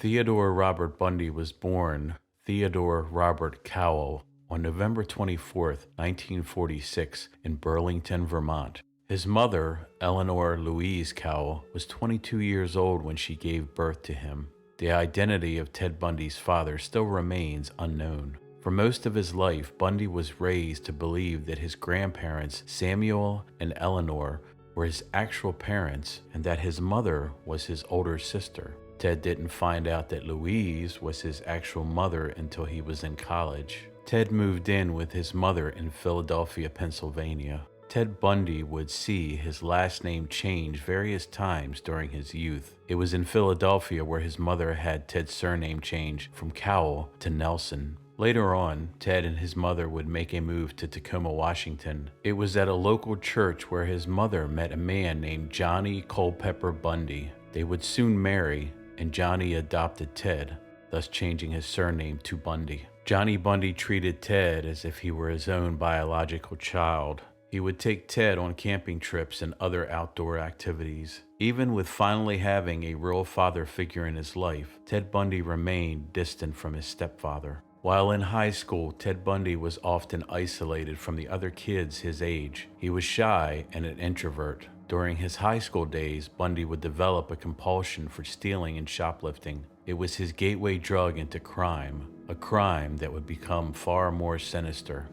Theodore Robert Bundy was born Theodore Robert Cowell on November 24th, 1946, in Burlington, Vermont. His mother, Eleanor Louise Cowell, was 22 years old when she gave birth to him. The identity of Ted Bundy's father still remains unknown. For most of his life, Bundy was raised to believe that his grandparents, Samuel and Eleanor, were his actual parents and that his mother was his older sister. Ted didn't find out that Louise was his actual mother until he was in college. Ted moved in with his mother in Philadelphia, Pennsylvania. Ted Bundy would see his last name change various times during his youth. It was in Philadelphia where his mother had Ted's surname change from Cowell to Nelson. Later on, Ted and his mother would make a move to Tacoma, Washington. It was at a local church where his mother met a man named Johnny Culpepper Bundy. They would soon marry, and Johnny adopted Ted, thus changing his surname to Bundy. Johnny Bundy treated Ted as if he were his own biological child. He would take Ted on camping trips and other outdoor activities. Even with finally having a real father figure in his life, Ted Bundy remained distant from his stepfather. While in high school, Ted Bundy was often isolated from the other kids his age. He was shy and an introvert. During his high school days, Bundy would develop a compulsion for stealing and shoplifting. It was his gateway drug into crime, a crime that would become far more sinister.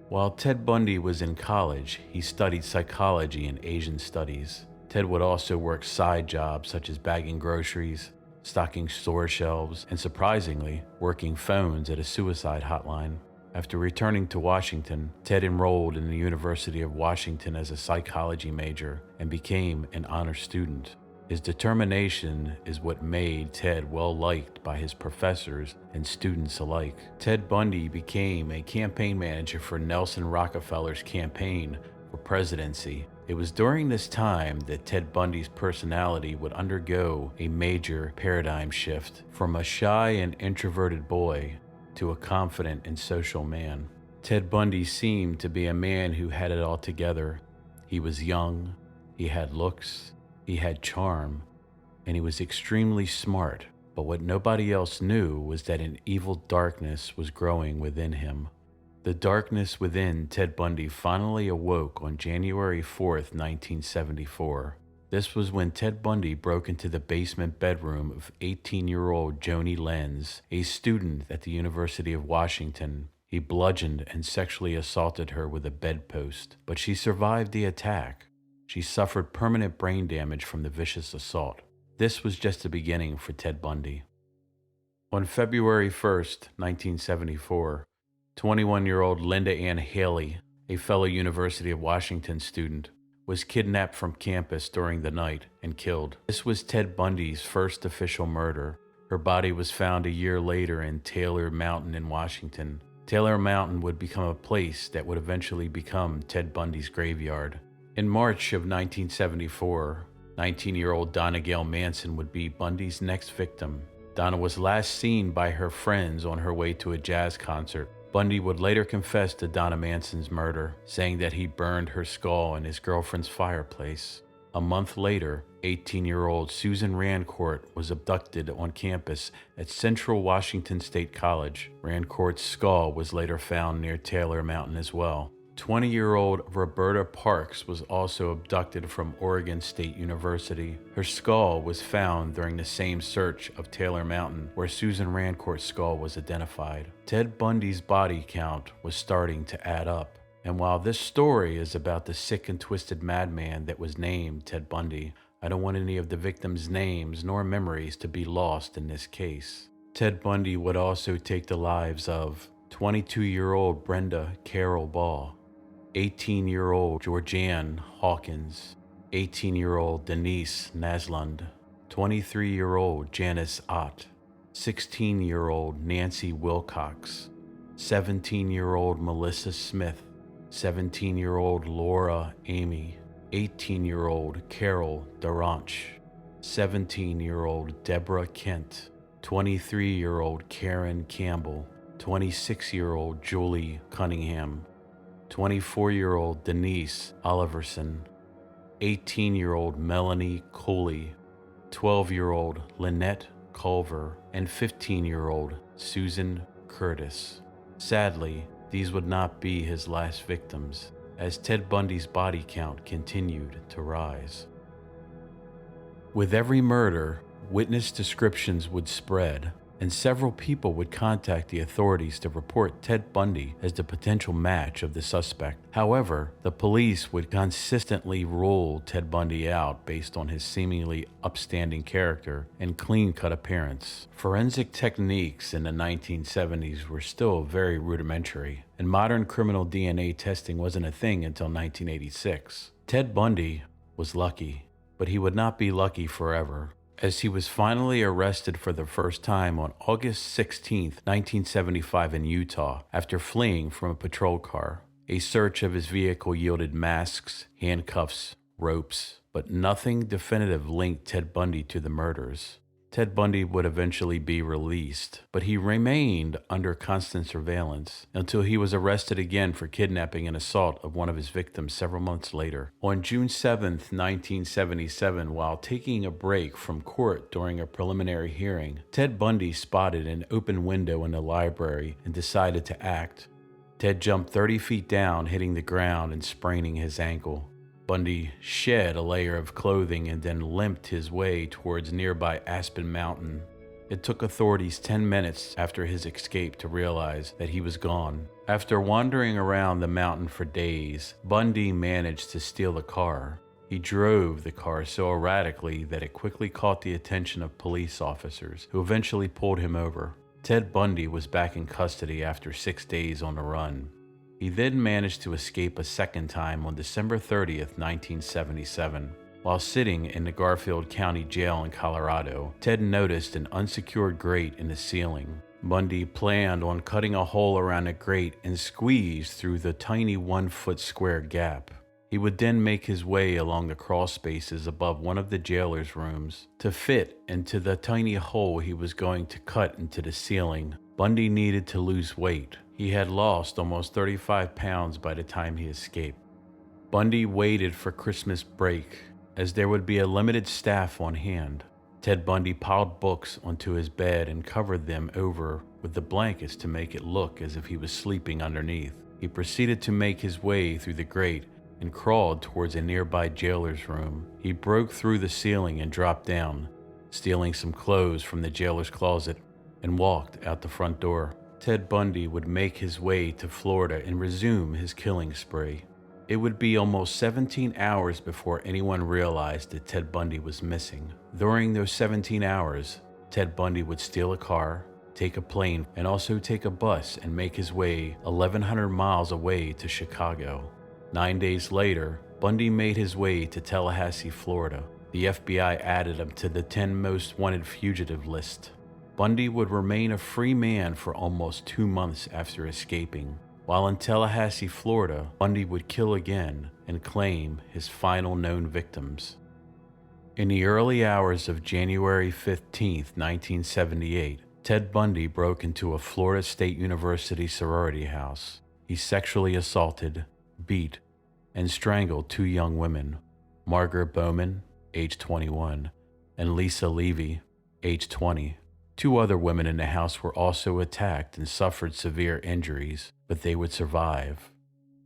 While Ted Bundy was in college, he studied psychology and Asian studies. Ted would also work side jobs such as bagging groceries, stocking store shelves, and surprisingly, working phones at a suicide hotline. After returning to Washington, Ted enrolled in the University of Washington as a psychology major and became an honor student. His determination is what made Ted well-liked by his professors and students alike. Ted Bundy became a campaign manager for Nelson Rockefeller's campaign for presidency. It was during this time that Ted Bundy's personality would undergo a major paradigm shift from a shy and introverted boy to a confident and social man. Ted Bundy seemed to be a man who had it all together. He was young, he had looks, he had charm, and he was extremely smart. But what nobody else knew was that an evil darkness was growing within him. The darkness within Ted Bundy finally awoke on January 4th, 1974. This was when Ted Bundy broke into the basement bedroom of 18-year-old Joni Lenz, a student at the University of Washington. He bludgeoned and sexually assaulted her with a bedpost, but she survived the attack. She suffered permanent brain damage from the vicious assault. This was just the beginning for Ted Bundy. On February 1st, 1974, 21-year-old Linda Ann Haley, a fellow University of Washington student, was kidnapped from campus during the night and killed. This was Ted Bundy's first official murder. Her body was found a year later in Taylor Mountain in Washington. Taylor Mountain would become a place that would eventually become Ted Bundy's graveyard. In March of 1974, 19-year-old Donna Gail Manson would be Bundy's next victim. Donna was last seen by her friends on her way to a jazz concert. Bundy would later confess to Donna Manson's murder, saying that he burned her skull in his girlfriend's fireplace. A month later, 18-year-old Susan Rancourt was abducted on campus at Central Washington State College. Rancourt's skull was later found near Taylor Mountain as well. 20-year-old Roberta Parks was also abducted from Oregon State University. Her skull was found during the same search of Taylor Mountain where Susan Rancourt's skull was identified. Ted Bundy's body count was starting to add up. And while this story is about the sick and twisted madman that was named Ted Bundy, I don't want any of the victims' names nor memories to be lost in this case. Ted Bundy would also take the lives of 22-year-old Brenda Carol Ball, 18-year-old Georgianne Hawkins, 18-year-old Denise Naslund, 23-year-old Janice Ott, 16-year-old Nancy Wilcox, 17-year-old Melissa Smith, 17-year-old Laura Amy, 18-year-old Carol Duranch, 17-year-old Deborah Kent, 23-year-old Karen Campbell, 26-year-old Julie Cunningham, 24-year-old Denise Oliverson, 18-year-old Melanie Cooley, 12-year-old Lynette Culver and 15-year-old Susan Curtis. Sadly, these would not be his last victims, as Ted Bundy's body count continued to rise. With every murder, witness descriptions would spread, and several people would contact the authorities to report Ted Bundy as the potential match of the suspect. However, the police would consistently rule Ted Bundy out based on his seemingly upstanding character and clean-cut appearance. Forensic techniques in the 1970s were still very rudimentary, and modern criminal DNA testing wasn't a thing until 1986. Ted Bundy was lucky, but he would not be lucky forever, as he was finally arrested for the first time on August 16, 1975 in Utah after fleeing from a patrol car. A search of his vehicle yielded masks, handcuffs, ropes, but nothing definitive linked Ted Bundy to the murders. Ted Bundy would eventually be released, but he remained under constant surveillance until he was arrested again for kidnapping and assault of one of his victims several months later. On June 7, 1977, while taking a break from court during a preliminary hearing, Ted Bundy spotted an open window in the library and decided to act. Ted jumped 30 feet down, hitting the ground and spraining his ankle. Bundy shed a layer of clothing and then limped his way towards nearby Aspen Mountain. It took authorities 10 minutes after his escape to realize that he was gone. After wandering around the mountain for days, Bundy managed to steal a car. He drove the car so erratically that it quickly caught the attention of police officers, who eventually pulled him over. Ted Bundy was back in custody after 6 days on the run. He then managed to escape a second time on December 30th, 1977. While sitting in the Garfield County Jail in Colorado, Ted noticed an unsecured grate in the ceiling. Bundy planned on cutting a hole around the grate and squeeze through the tiny 1-foot square gap. He would then make his way along the crawl spaces above one of the jailer's rooms to fit into the tiny hole he was going to cut into the ceiling. Bundy needed to lose weight. He had lost almost 35 pounds by the time he escaped. Bundy waited for Christmas break, as there would be a limited staff on hand. Ted Bundy piled books onto his bed and covered them over with the blankets to make it look as if he was sleeping underneath. He proceeded to make his way through the grate and crawled towards a nearby jailer's room. He broke through the ceiling and dropped down, stealing some clothes from the jailer's closet, and walked out the front door. Ted Bundy would make his way to Florida and resume his killing spree. It would be almost 17 hours before anyone realized that Ted Bundy was missing. During those 17 hours, Ted Bundy would steal a car, take a plane, and also take a bus and make his way 1,100 miles away to Chicago. 9 days later, Bundy made his way to Tallahassee, Florida. The FBI added him to the 10 most wanted fugitive list. Bundy would remain a free man for almost 2 months after escaping. While in Tallahassee, Florida, Bundy would kill again and claim his final known victims. In the early hours of January 15, 1978, Ted Bundy broke into a Florida State University sorority house. He sexually assaulted, beat, and strangled 2 young women, Margaret Bowman, age 21, and Lisa Levy, age 20. 2 other women in the house were also attacked and suffered severe injuries, but they would survive.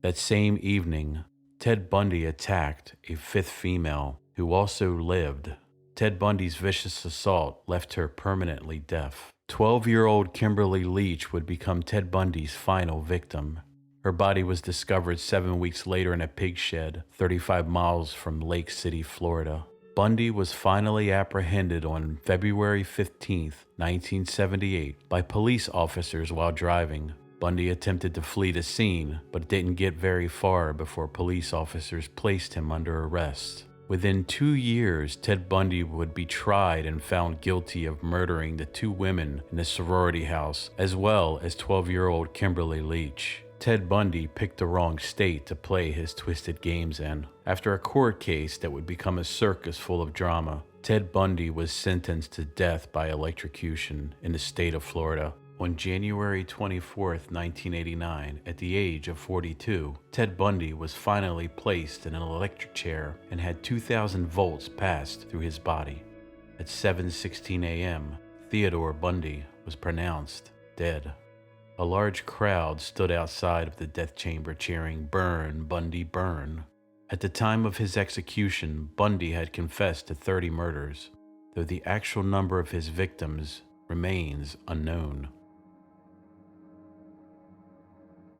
That same evening, Ted Bundy attacked a 5th female who also lived. Ted Bundy's vicious assault left her permanently deaf. 12-year-old Kimberly Leach would become Ted Bundy's final victim. Her body was discovered 7 weeks later in a pig shed 35 miles from Lake City, Florida. Bundy was finally apprehended on February 15, 1978, by police officers while driving. Bundy attempted to flee the scene, but didn't get very far before police officers placed him under arrest. Within 2 years, Ted Bundy would be tried and found guilty of murdering the 2 women in the sorority house, as well as 12-year-old Kimberly Leach. Ted Bundy picked the wrong state to play his twisted games in. After a court case that would become a circus full of drama, Ted Bundy was sentenced to death by electrocution in the state of Florida. On January 24, 1989, at the age of 42, Ted Bundy was finally placed in an electric chair and had 2,000 volts passed through his body. At 7:16 a.m., Theodore Bundy was pronounced dead. A large crowd stood outside of the death chamber cheering, "Burn, Bundy, burn." At the time of his execution, Bundy had confessed to 30 murders, though the actual number of his victims remains unknown.